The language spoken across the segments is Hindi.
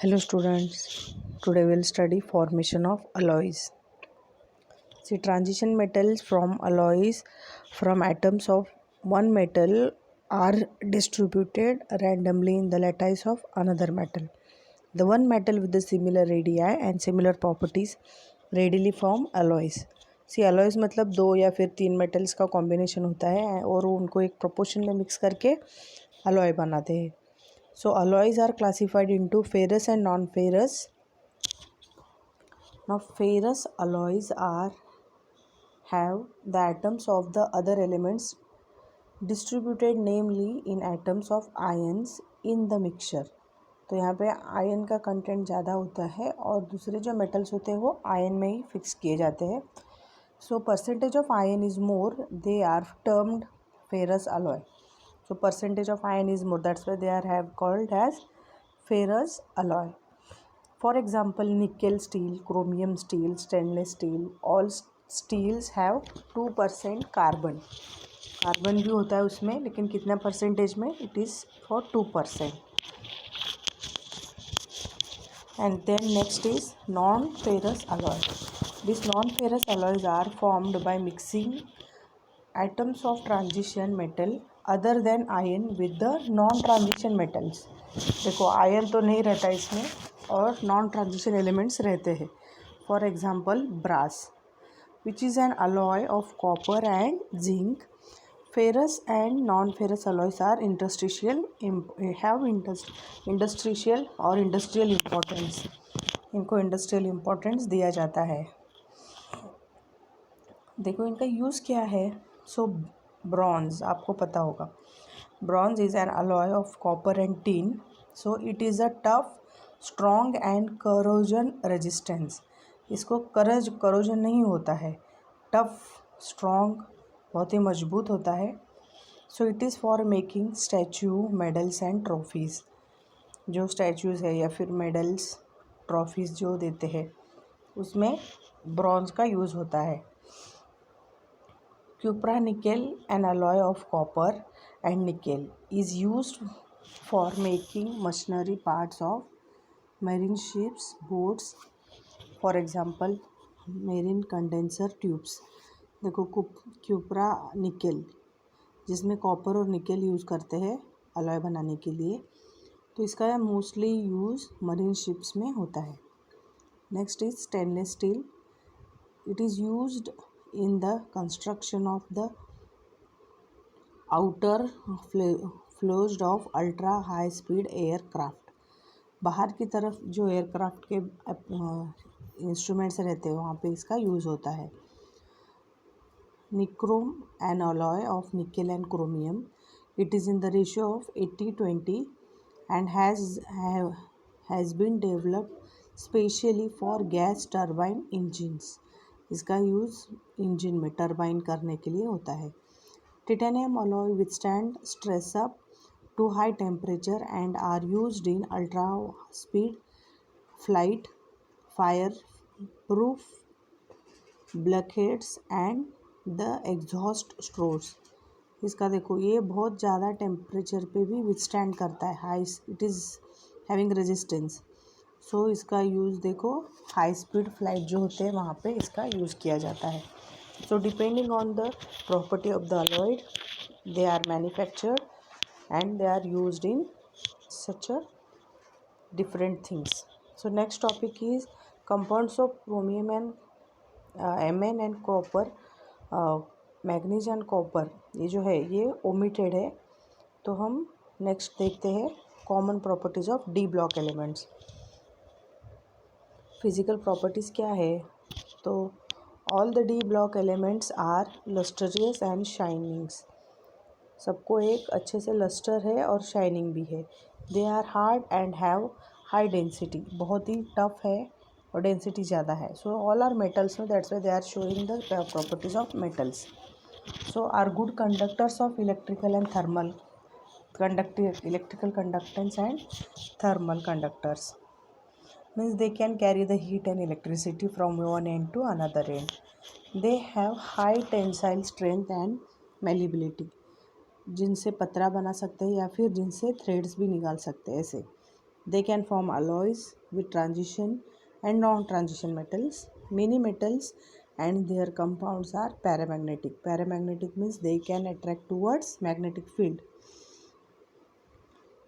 Hello students, today we'll study formation of alloys. See, transition metals from alloys from atoms of one metal are distributed randomly in the lattice of another metal. The one metal with the similar radii and similar properties readily form alloys. C alloys मतलब दो या फिर तीन मेटल्स का कॉम्बिनेशन होता है और उनको एक प्रोपोर्शन में मिक्स करके alloy बनाते हैं. So alloys are classified into ferrous and non-ferrous. Now ferrous alloys have the atoms of the other elements distributed namely in atoms of ions in the mixture. तो यहाँ पे आयन का कंटेंट ज़्यादा होता है और दूसरे जो मेटल्स होते हैं वो आयन में ही फिक्स किए जाते हैं. So percentage of iron is more, they are termed ferrous alloy. So percentage of iron is more, that's why they are have called as ferrous alloy. For example, nickel steel, chromium steel, stainless steel, all steels have 2% carbon. Carbon भी होता है उसमें, लेकिन कितना परसेंटेज में? It is for 2%. And then next is non-ferrous alloy. These non-ferrous alloys are formed by mixing atoms of transition metal other than iron with the non-transition metals. देखो आयन तो नहीं रहता इसमें और नॉन ट्रांजिशन एलिमेंट्स रहते हैं. For example brass which is an alloy of copper and zinc. Ferrous and non ferrous alloys are industrial और इंडस्ट्रियल इम्पोर्टेंस. इनको इंडस्ट्रियल इम्पोर्टेंस दिया जाता है. देखो इनका यूज़ क्या है. सो ब्रॉन्ज आपको पता होगा. Bronze is an alloy of copper and tin. So it is a tough, strong and corrosion resistance. इसको करोजन नहीं होता है. टफ, स्ट्रॉन्ग, बहुत ही मजबूत होता है. So it is for making statue, medals and trophies. जो स्टैचूज़ है या फिर मेडल्स, ट्रॉफीज़ जो देते हैं उसमें ब्रॉन्ज का यूज़ होता है. Cupronickel, an alloy of copper and nickel, is used for making machinery parts of marine ships, boats. For example, marine condenser tubes. देखो क्यूप्रा निकेल जिसमें कॉपर और निकेल यूज़ करते हैं अलॉय बनाने के लिए, तो इसका मोस्टली यूज़ मरीन शिप्स में होता है. Next is stainless steel. It is used in the construction of the outer fledged of ultra high speed aircraft. बाहर की तरफ जो एयरक्राफ्ट के इंस्ट्रूमेंट्स रहते हैं वहाँ पे इसका यूज़ होता है. Nichrome, an alloy of nickel and chromium. It is in the ratio of 80-20 and has been developed specially for gas turbine engines. इसका यूज़ इंजन में टरबाइन करने के लिए होता है. Titanium alloy withstand stress up to high temperature and are used in ultra speed flight, fireproof bulkheads and the exhaust stators. इसका देखो ये बहुत ज़्यादा टेम्परेचर पे भी विथस्टैंड करता है. High, it is having resistance. So इसका यूज़ देखो हाई स्पीड फ्लाइट जो होते हैं वहाँ पे इसका यूज़ किया जाता है. So depending on the property of the alloyed they are manufactured and they are used in such a different things. So next topic is compounds of chromium and Mn and copper. Manganese and copper ये जो है ये ओमिटेड है. तो हम नेक्स्ट देखते हैं common properties of D block elements. Physical properties क्या है. तो all the D block elements are lustrous and shinings. सबको एक अच्छे से लस्टर है और शाइनिंग भी है. They are hard and have high density. बहुत ही टफ है और डेंसिटी ज़्यादा है. सो ऑल आर मेटल्स में, that's why they are showing the properties of metals. So are good conductors of electrical and thermal electrical conductance and thermal conductors. Means they can carry the heat and electricity from one end to another end. They have high tensile strength and malleability. जिनसे पतरा बना सकते हैं या फिर जिनसे थ्रेड्स भी निकाल सकते हैं ऐसे. They can form alloys with transition and non-transition metals. Many metals and their compounds are paramagnetic. Paramagnetic means they can attract towards magnetic field.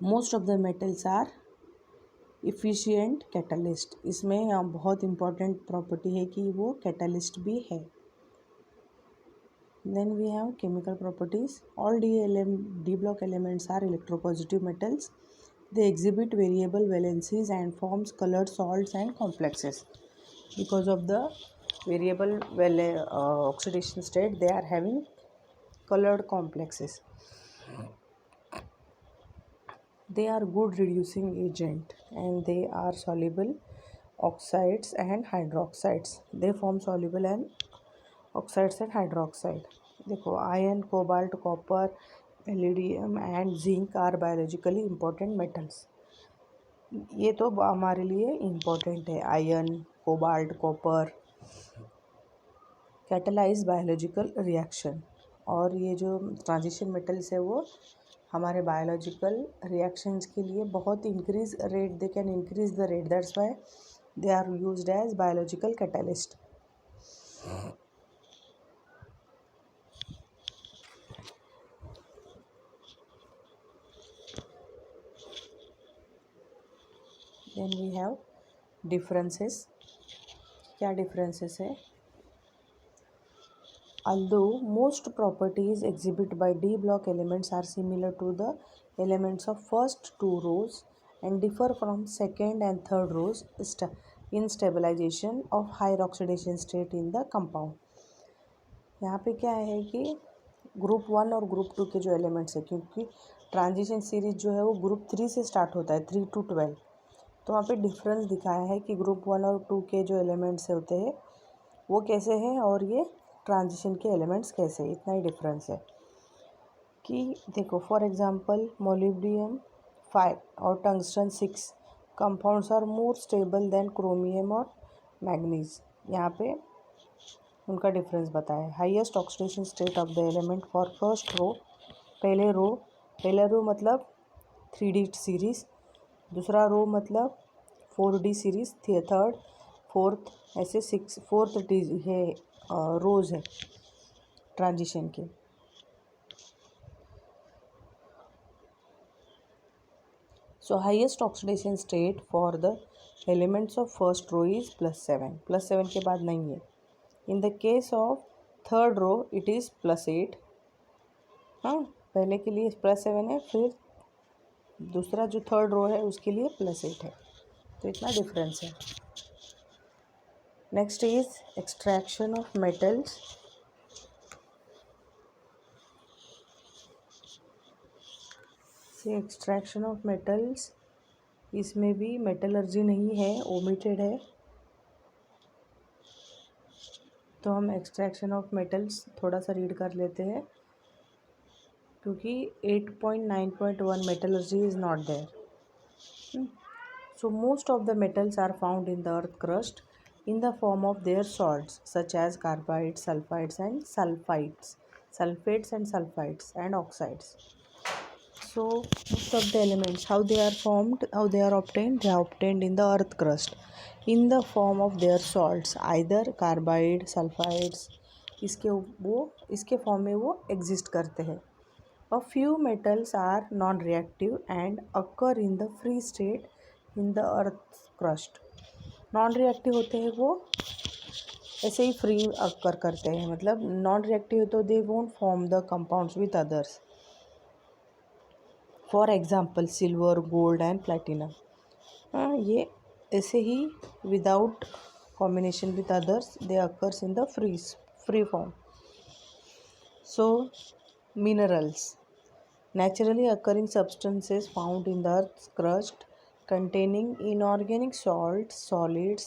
Most of the metals are efficient catalyst. इसमें बहुत important property है कि वो catalyst भी है. Then we have chemical properties. All D block elements are electropositive metals. They exhibit variable valencies and forms colored salts and complexes. Because of the variable oxidation state, they are having colored complexes. They are good reducing agent and they are soluble oxides and hydroxides. They form soluble and oxides and hydroxide. देखो आयरन कोबाल्ट कॉपर एलिडियम and zinc are biologically important metals. ये तो हमारे लिए इम्पोर्टेंट है. Iron cobalt copper catalyse biological reaction. और ये जो ट्रांजिशन मेटल्स है वो हमारे बायोलॉजिकल रिएक्शंस के लिए बहुत increase rate, they can increase the rate, that's why they are used as biological catalyst. Then we have differences. क्या डिफरेंसेस है? Although most properties exhibited by D block elements are similar to the elements of first two rows and differ from second and third rows in stabilization of higher oxidation state in the compound. यहाँ पे क्या है कि ग्रुप 1 और ग्रुप 2 के जो एलिमेंट्स है, क्योंकि ट्रांजिशन सीरीज जो है वो ग्रुप 3 से स्टार्ट होता है, 3 to 12. तो वहाँ पे डिफरेंस दिखाया है कि ग्रुप 1 और 2 के जो एलिमेंट्स होते हैं वो कैसे हैं और ये ट्रांजिशन के एलिमेंट्स कैसे. इतना ही डिफरेंस है कि देखो फॉर एग्जांपल मोलिब्डियम 5 और tungsten 6 compounds are more stable than chromium और मैग्नीज. यहाँ पे उनका डिफरेंस बताया है. Highest oxidation state of the element for first row, पहले रो मतलब 3D सीरीज, दूसरा रो मतलब 4D सीरीज, थर्ड फोर्थ ऐसे 6 फोर्थ है रोज है ट्रांजिशन के. So highest oxidation state for the elements of first row is +7. +7 के बाद नहीं है. In the case of third row it is +8. हाँ, पहले के लिए +7 है, फिर दूसरा जो थर्ड रो है उसके लिए +8 है. तो इतना डिफरेंस है. Next is extraction of metals. Extraction of metals, इसमें भी मेटलर्जी नहीं है, ओमिटेड है. तो हम एक्सट्रैक्शन ऑफ मेटल्स थोड़ा सा रीड कर लेते हैं क्योंकि 8.9.1 metallurgy is not there. So most of the metals are found in the earth crust in the form of their salts such as carbides, sulfides and sulfides, sulfates and sulfides and oxides. So most of the elements, how they are formed, how they are obtained, they are obtained in the earth crust in the form of their salts, either carbide, sulfides, इसके फॉर्म में वो एग्जिस्ट करते हैं. A few metals are non-reactive and occur in the free state in the earth crust. Non reactive होते हैं वो ऐसे ही फ्री अकर करते हैं, मतलब नॉन रिएक्टिव तो they won't form the compounds with others. For example silver, gold and platinum. ये ऐसे ही without combination with others they occurs in the free form. So minerals, naturally occurring substances found in the earth's crust containing inorganic salts, solids,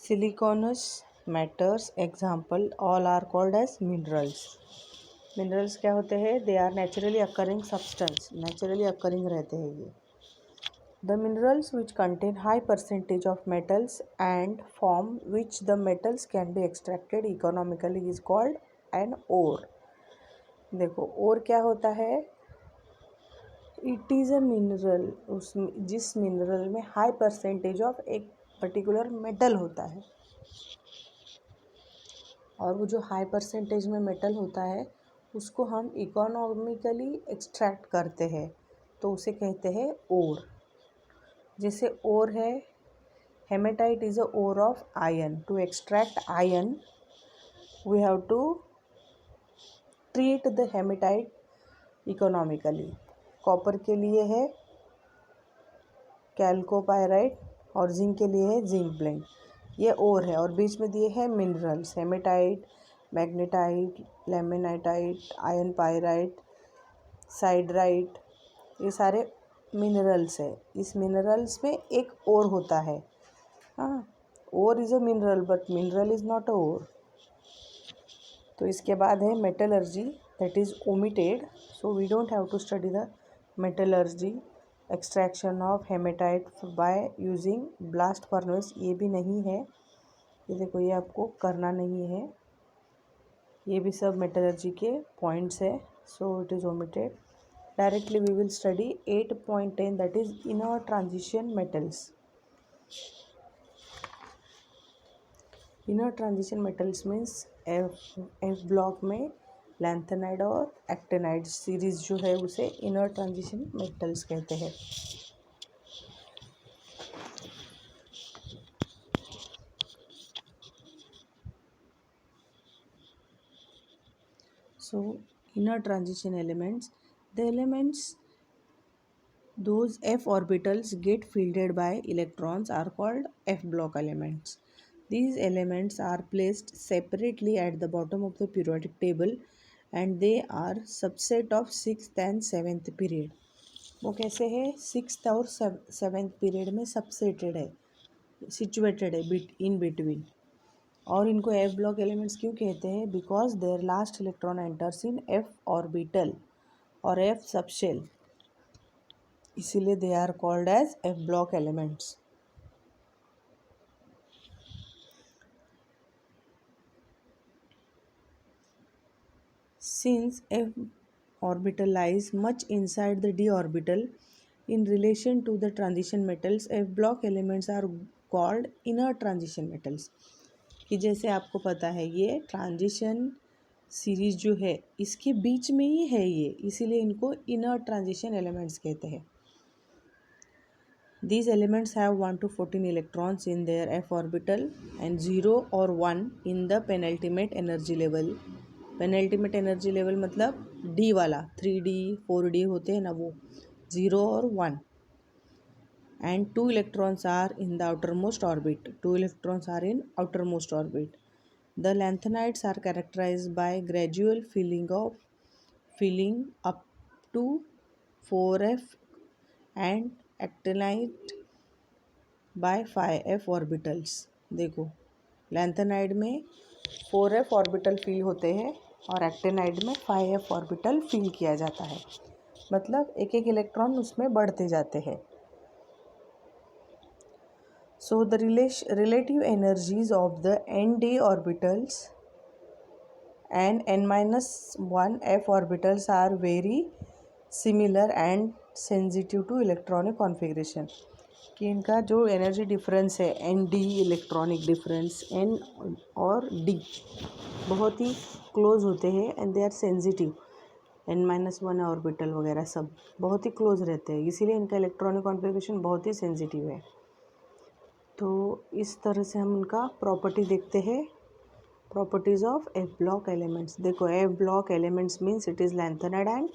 siliceous matters. Example, all are called as minerals. Minerals क्या होते हैं? They are naturally occurring substance, naturally occurring रहते हैं ये. The minerals which contain high percentage of metals and form which the metals can be extracted economically is called an ore. देखो ओर क्या होता है? इट इज़ अ मिनरल, उसमें जिस मिनरल में हाई परसेंटेज ऑफ एक पर्टिकुलर मेटल होता है, और वो जो हाई परसेंटेज में मेटल होता है उसको हम इकोनॉमिकली एक्सट्रैक्ट करते हैं, तो उसे कहते हैं ओर। जैसे ओर है, hematite is a ore of iron. To extract iron we have to treat the hematite economically. Copper के लिए है कैल्कोपायराइट और जिंक के लिए है जिंक ब्लेंड। ये ओर है, और बीच में दिए हैं minerals, haematite, magnetite, ilmenite, iron pyrite, siderite, ये सारे मिनरल्स है। इस मिनरल्स में एक ओर होता है। हाँ, ore is a mineral but mineral is not a ore. तो इसके बाद है metallurgy, that is omitted, so we don't have to study the metallurgy. Extraction of haematite by using blast furnace, ये भी नहीं है, ये देखो, ये आपको करना नहीं है, ये भी सब मेटलर्जी के पॉइंट्स है, so it is omitted. Directly we will study 8.10, that is inner transition metals. Inner transition metals means F block में लैंथेनाइड और एक्टेनाइड सीरीज जो है उसे इनर ट्रांजिशन मेटल्स कहते हैं। So inner transition elements, the elements those f orbitals get fielded by electrons are called f block elements. These elements are placed separately at the bottom of the periodic table and they are subset of 6th and 7th period. वो कैसे है, 6th और 7th पीरियड में सबसेटेड है, सिचुएटेड है इन बिटवीन। और इनको एफ ब्लॉक एलिमेंट्स क्यों कहते हैं, because their last electron enters in F orbital और एफ सबशेल, इसीलिए they are called as F block elements. Since f orbital lies much inside the d orbital in relation to the transition metals, f block elements are called inner transition metals. कि जैसे आपको पता है ये ट्रांजिशन सीरीज जो है इसके बीच में ही है ये, इसीलिए इनको इनर ट्रांजिशन एलिमेंट्स कहते हैं। These elements have 1 to 14 electrons in their f orbital and 0 or 1 in the penultimate energy level. Penultimate energy level मतलब डी वाला, 3D 4D होते हैं ना, वो 0 और 1। and 2 electrons are in the outermost orbit. 2 electrons are in outermost orbit. The lanthanides are characterized by gradual filling up to 4f and actinide by 5f orbitals. देखो, लैंथेनाइड में 4f ऑर्बिटल फिल होते हैं और एक्टेनाइड में 5f ऑर्बिटल फिल किया जाता है, मतलब एक एक इलेक्ट्रॉन उसमें बढ़ते जाते हैं। So the relative energies of the nd orbitals and n-1 f orbitals are very similar and sensitive to electronic configuration. कि इनका जो एनर्जी डिफरेंस है N D electronic difference N और डी बहुत ही क्लोज होते हैं and they are sensitive. n-1 orbital वगैरह सब बहुत ही क्लोज रहते हैं, इसीलिए इनका इलेक्ट्रॉनिक कॉन्फ़िगरेशन बहुत ही सेंसिटिव है। तो इस तरह से हम उनका प्रॉपर्टी देखते हैं, properties of F block elements. देखो, F block elements means it is lanthanide and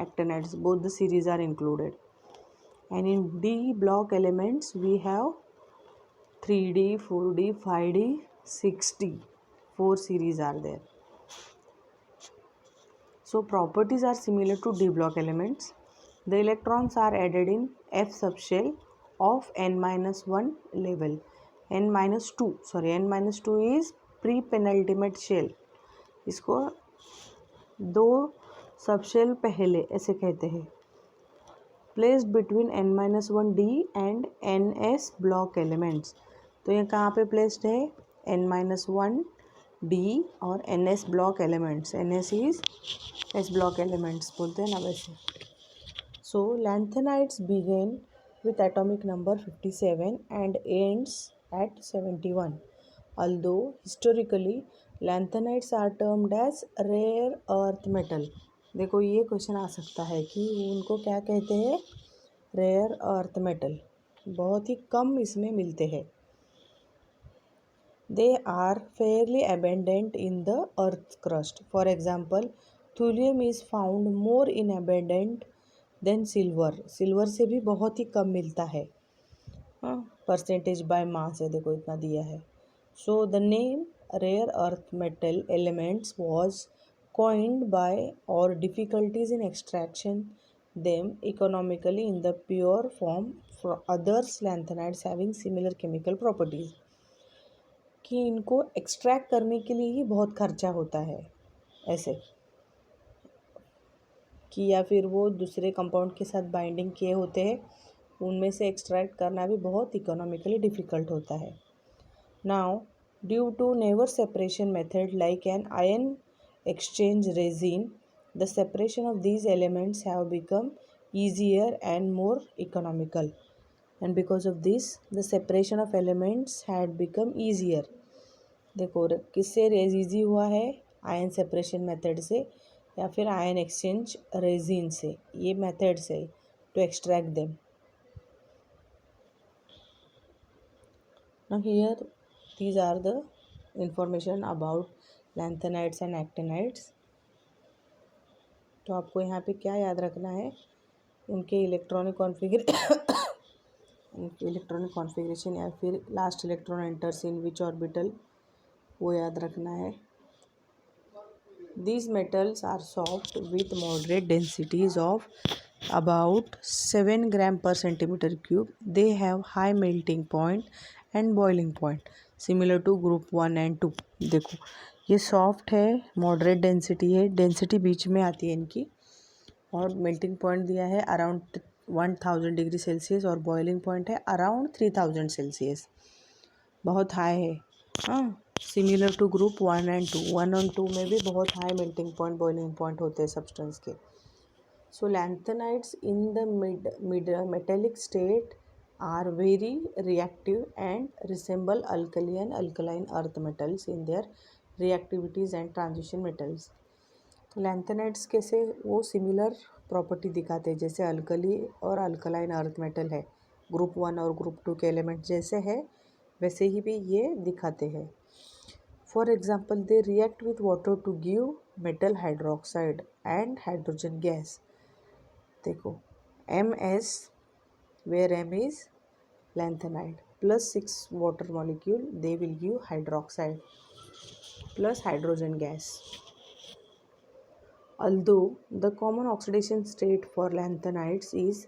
actinides, both the series are included. And in D block elements we have 3D, 4D, 5D, 6D. 4 series are there. So properties are similar to D block elements. The electrons are added in F subshell of n-1 level. n-2 is pre-penultimate shell. इसको 2 सबशेल पहले ऐसे कहते हैं। Placed between n-1d and ns block elements. तो ये कहाँ पे प्लेस्ड है, n-1d और ns block elements. ns is S block elements बोलते हैं ना, वैसे। So lanthanides begin with atomic number 57 and ends at 71. Although historically lanthanides are termed as rare earth metal. देखो ये क्वेश्चन आ सकता है कि उनको क्या कहते हैं, रेयर अर्थ मेटल, बहुत ही कम इसमें मिलते हैं. They are fairly abundant in the earth's crust. For example, thulium is found more in abundant than silver. Silver से भी बहुत ही कम मिलता है. हाँ, परसेंटेज बाय मास है, देखो इतना दिया है. So the name rare earth metal elements was coined by or difficulties in extraction them economically in the pure form for others lanthanides having similar chemical properties. कि इनको एक्सट्रैक्ट करने के लिए ही बहुत खर्चा होता है ऐसे, कि या फिर वो दूसरे कंपाउंड के साथ बाइंडिंग किए होते हैं, उनमें से एक्सट्रैक्ट करना भी बहुत इकोनॉमिकली डिफ़िकल्ट होता है. Now due to never separation method like an ion exchange resin, the separation of these elements have become easier and more economical. And because of this, the separation of elements had become easier. देखो किससे ईजी हुआ है, आयन सेपरेशन मेथड से या फिर आयन एक्सचेंज रेजिन से, ये मेथड से to extract them. Now here these are the information about lanthanides and actinides. तो आपको यहाँ पे क्या याद रखना है, उनके इलेक्ट्रॉनिक कॉन्फ़िगरेशन या फिर लास्ट इलेक्ट्रॉन एंटर्स इन विच ऑर्बिटल, वो याद रखना है. These metals are soft with moderate densities of about 7 gram per centimeter cube. They have high melting point and boiling point similar to group 1 and 2. देखो ये सॉफ्ट है, मॉडरेट डेंसिटी है, डेंसिटी बीच में आती है इनकी, और मेल्टिंग पॉइंट दिया है अराउंड 1000 डिग्री सेल्सियस और बॉइलिंग पॉइंट है अराउंड 3000 सेल्सियस, बहुत हाई है. हाँ, सिमिलर टू ग्रुप 1 एंड 2. 1 और 2 में भी बहुत high melting point, boiling point होते हैं सब्सटेंस के. So lanthanides in the mid metallic state are very reactive and resemble alkali and alkaline earth metals in their reactivities and transition metals. Lanthanides कैसे वो सिमिलर प्रॉपर्टी दिखाते हैं जैसे अल्कली और अल्कलाइन अर्थ मेटल है, ग्रुप 1 और ग्रुप 2 के एलिमेंट जैसे है वैसे ही भी ये दिखाते हैं. For example they react with water to give metal hydroxide and hydrogen gas. देखो MS, where M is lanthanide, +6 water molecule they will give hydroxide plus hydrogen gas. Although the common oxidation state for lanthanides is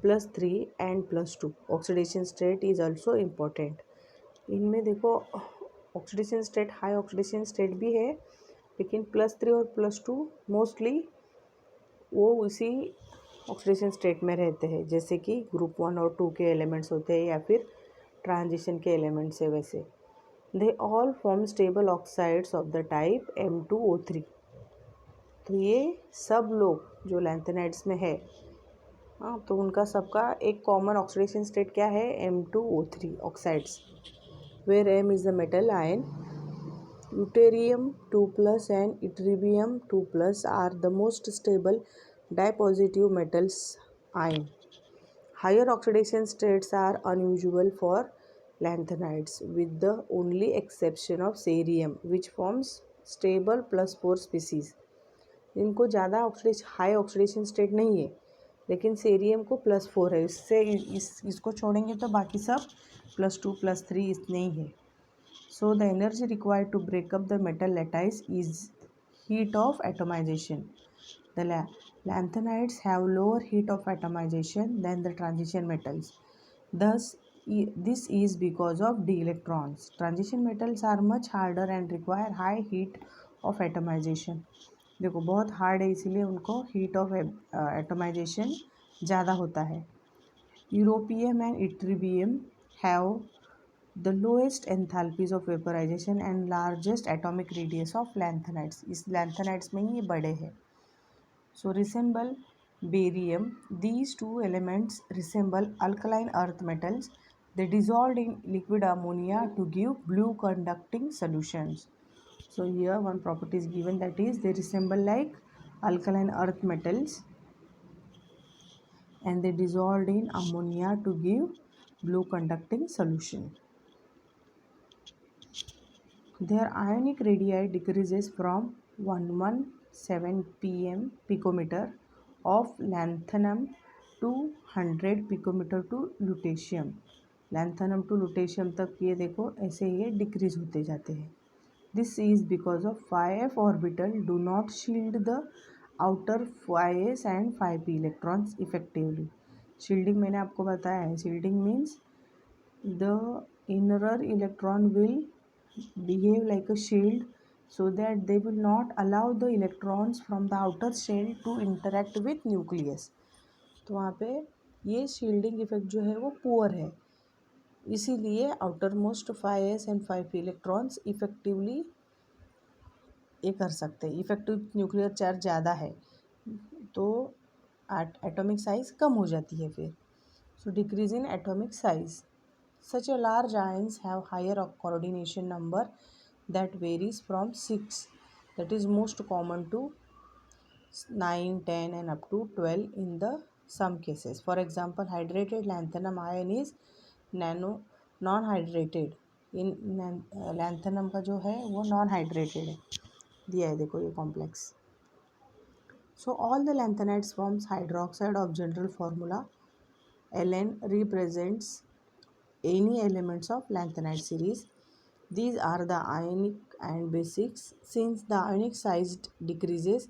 +3 and +2, oxidation state is also important. इनमें देखो oxidation state, high oxidation state भी है, लेकिन +3 और +2 मोस्टली वो उसी ऑक्सीडेशन स्टेट में रहते हैं जैसे कि ग्रुप 1 और 2 के एलिमेंट्स होते हैं या फिर ट्रांजिशन के एलिमेंट्स है वैसे. They all form stable oxides of the type M2O3. तो ये सब लोग जो लैंथेनाइड्स में है, हाँ, तो उनका सबका एक कॉमन ऑक्सीडेशन स्टेट क्या है, M2O3 oxides, where M is the metal ion. यूटेरियम 2+ and ytterbium 2+ are the most stable dipositive metals ion. Higher oxidation states are unusual for lanthanides with the only exception of cerium which forms stable +4 species. इनको ज़्यादा हाई ऑक्सीडेशन स्टेट नहीं है, लेकिन सेरियम को +4 है, इससे इसको छोड़ेंगे तो बाकी सब +2 +3 इतने ही है. So the energy required to break up the metal lattice is heat of atomization. The lanthanides have lower heat of atomization than the transition metals. Thus, this is because of d electrons. Transition metals are much harder and require high heat of atomization. देखो बहुत हार्ड है इसीलिए उनको हीट ऑफ एटोमाइजेशन ज़्यादा होता है. Europium and ytterbium have the lowest enthalpies of vaporization and largest atomic radius of lanthanides. इस लैंथेनाइड्स में ही ये बड़े हैं. So resemble barium. These two elements resemble alkaline earth metals. They dissolved in liquid ammonia to give blue conducting solutions. So here one property is given, that is they resemble like alkaline earth metals and they dissolved in ammonia to give blue conducting solution. Their ionic radii decreases from 117 pm picometer of lanthanum to 100 picometer to lutetium. Lanthanum to lutetium तक ये देखो ऐसे ये डिक्रीज होते जाते हैं. This is because of 5f orbital do not shield the outer 5s and 5p electrons effectively. Shielding मैंने आपको बताया है. Shielding means the inner electron will behave like a shield so that they will not allow the electrons from the outer shell to interact with nucleus. तो वहाँ पे ये शील्डिंग इफेक्ट जो है वो पुअर है, इसीलिए outer most 5s and 5p electrons effectively ये कर सकते हैं. इफेक्टिव न्यूक्लियर चार्ज ज़्यादा है तो एटॉमिक साइज कम हो जाती है फिर. So decrease in atomic size. Such a large ions have higher coordination number that varies from 6, that is most common, to 9, 10 and up to 12 in the some cases. For example, hydrated lanthanum ion is non-hydrated. In lanthanum का जो है वो नॉन हाइड्रेटेड है, दिया है देखो ये complex. So all the lanthanides forms hydroxide of general formula. Ln represents any elements of lanthanide series. These are the ionic and basics. Since the ionic size decreases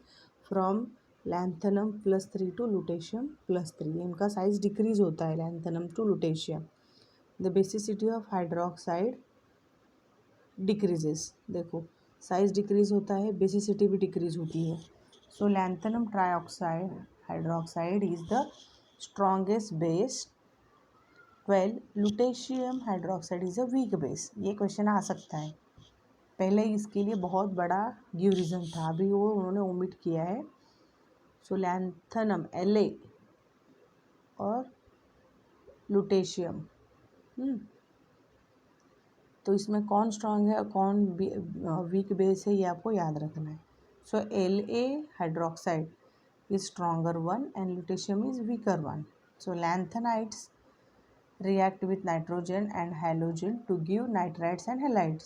from lanthanum +3 to lutetium +3, इनका साइज डिक्रीज होता है lanthanum to lutetium. The basicity of hydroxide decreases. देखो साइज डिक्रीज होता है, बेसिसिटी भी डिक्रीज होती है. So lanthanum trioxide hydroxide is the strongest base. 12 lutetium hydroxide is a weak base. ये क्वेश्चन आ सकता है. पहले इसके लिए बहुत बड़ा गिव रीज़न था, अभी वो उन्होंने ओमिट किया है. सो लैंथनम La और लुटेशियम, तो इसमें कौन स्ट्रांग है और कौन वीक बेस है ये आपको याद रखना है. So La hydroxide is stronger one and lutetium is weaker one. So lanthanides react with nitrogen and halogen to give nitrides and halides.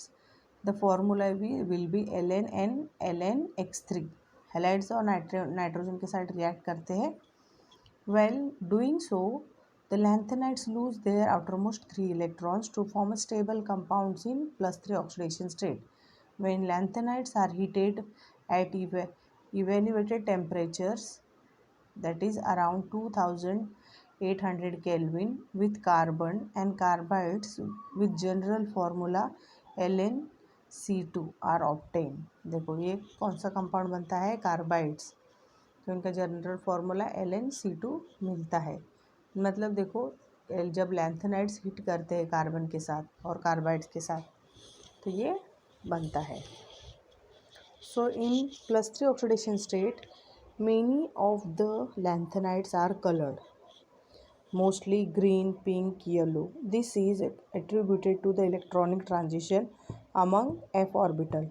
The formula will be Ln and LnX3. Halides और नाइट्रोजन के साथ रिएक्ट करते हैं. While doing so, the lanthanides lose their outermost 3 electrons to form stable compounds in +3 oxidation state. When lanthanides are heated at evaluated temperatures, that is around 2800 Kelvin, with carbon and carbides with general formula LnC2 are obtained. देखो ये कौन सा कंपाउंड बनता है, कार्बाइड्स, तो इनका जनरल फार्मूला LnC2 मिलता है. मतलब देखो जब लैंथनाइड्स हिट करते हैं कार्बन के साथ और कार्बाइड्स के साथ तो ये बनता है. सो इन +3 oxidation state many of the lanthanides are colored, mostly green, pink, yellow. This is attributed to the electronic transition among f orbital.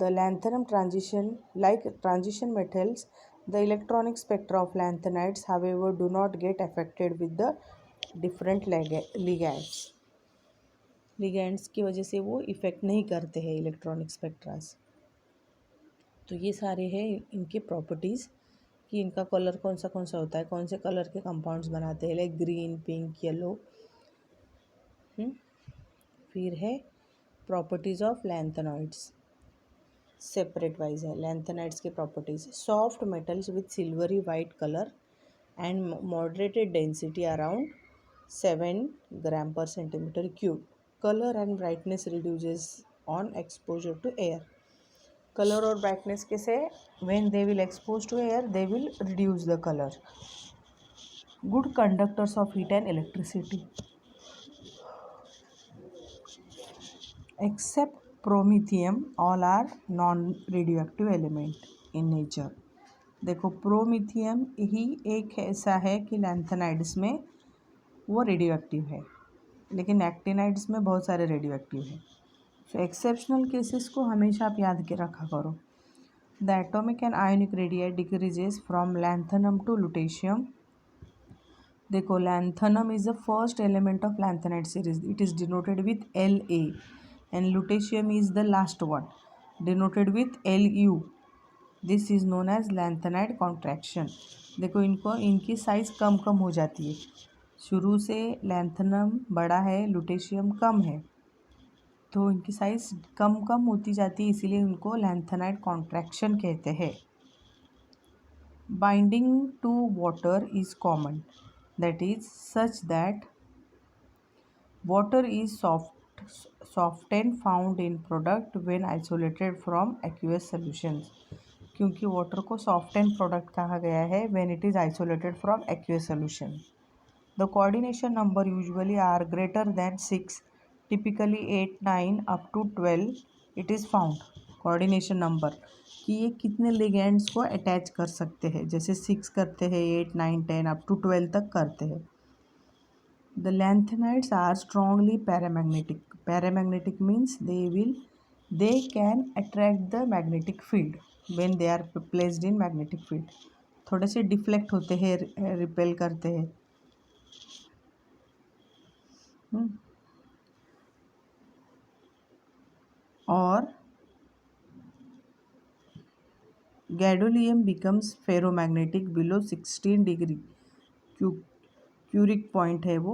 The lanthanum transition, like transition metals, the electronic spectra of lanthanides, however, do not get affected with the different ligands. Ligands की वजह से वो इफेक्ट नहीं करते हैं इलेक्ट्रॉनिक स्पेक्ट्रास. तो ये सारे हैं इनके प्रॉपर्टीज़ कि इनका कलर कौन सा होता है, कौन से कलर के कंपाउंड्स बनाते हैं, लाइक ग्रीन, पिंक, येलो. फिर है properties of lanthanoids, separate wise है लैंथेनाइड्स के properties. Soft metals with silvery white colour and moderated density around 7 gram per centimetre cube. Colour and brightness reduces on exposure to air. Colour और ब्राइटनेस के से when they will expose to air they will reduce the colour. Good conductors of heat and electricity. Except promethium, all are non-radioactive element in nature. देखो प्रोमिथियम ही एक ऐसा है कि लैंथेनाइड्स में वो रेडियो एक्टिव है, लेकिन एक्टिनाइड्स में बहुत सारे रेडियो एक्टिव है। सो एक्सेप्शनल केसेस को हमेशा आप याद के रखा करो। The atomic and ionic radii decreases from lanthanum to lutetium. देखो lanthanum is the first element of lanthanide series, it is denoted with La and lutetium is the last one denoted with Lu. This is known as lanthanide contraction. देखो इनको इनकी साइज़ कम कम हो जाती है, शुरू से लैंथेनम बड़ा है, लुटेशियम कम है, तो इनकी साइज़ कम कम होती जाती है, इसीलिए इनको लैंथेनाइड कॉन्ट्रैक्शन कहते हैं। Binding to water is common, that is such that water is softened found in product when isolated from aqueous solutions। क्योंकि वाटर को softened प्रोडक्ट कहा गया है when it is isolated from aqueous solution। The coordination number usually are greater than 6, typically 8, 9 up to 12 it is found। coordination number कि ये कितने लिगेंड्स को अटैच कर सकते हैं, जैसे 6 करते हैं, 8, 9, 10 अप टू 12 तक करते हैं। The lanthanides are strongly paramagnetic. Paramagnetic means they can attract the magnetic field when they are placed in magnetic field। थोड़े से डिफ्लेक्ट होते हैं, रिपेल करते हैं। और gadolinium becomes ferromagnetic below 16 degree Curie point है वो,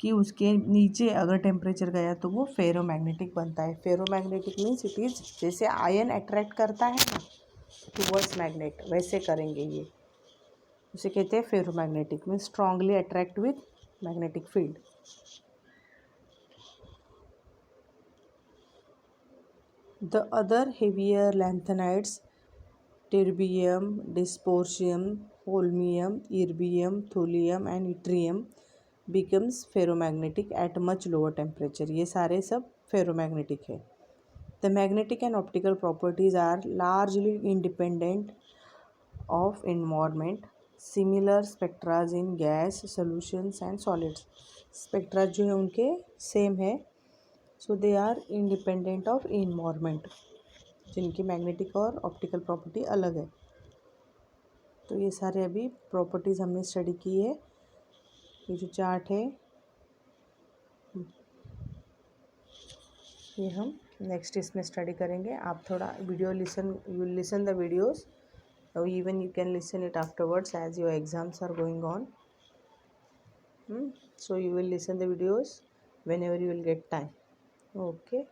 कि उसके नीचे अगर टेम्परेचर गया तो वो फेरोमैग्नेटिक बनता है। फेरोमैग्नेटिक मीन्स इट इज़ जैसे आयन अट्रैक्ट करता है ना टूवर्ड्स मैग्नेट, वैसे करेंगे ये, उसे कहते हैं ferromagnetic means strongly attract with magnetic field. The other heavier lanthanides terbium, dysprosium, holmium, erbium, thulium and ytterbium becomes ferromagnetic at much lower temperature. ये सारे सब फेरोमैग्नेटिक है। The magnetic and optical properties are largely independent of environment. Similar spectras in gas, solutions and solids. Spectra जो है उनके सेम है, so they are independent of environment, जिनकी मैग्नेटिक और ऑप्टिकल प्रॉपर्टी अलग है। तो ये सारे अभी प्रॉपर्टीज़ हमने स्टडी की है। ये जो चार्ट है ये हम नेक्स्ट इसमें स्टडी करेंगे। आप थोड़ा video you listen the videos, even you can listen it afterwards as your exams are going on। So you will listen the videos whenever you will get time। Okay।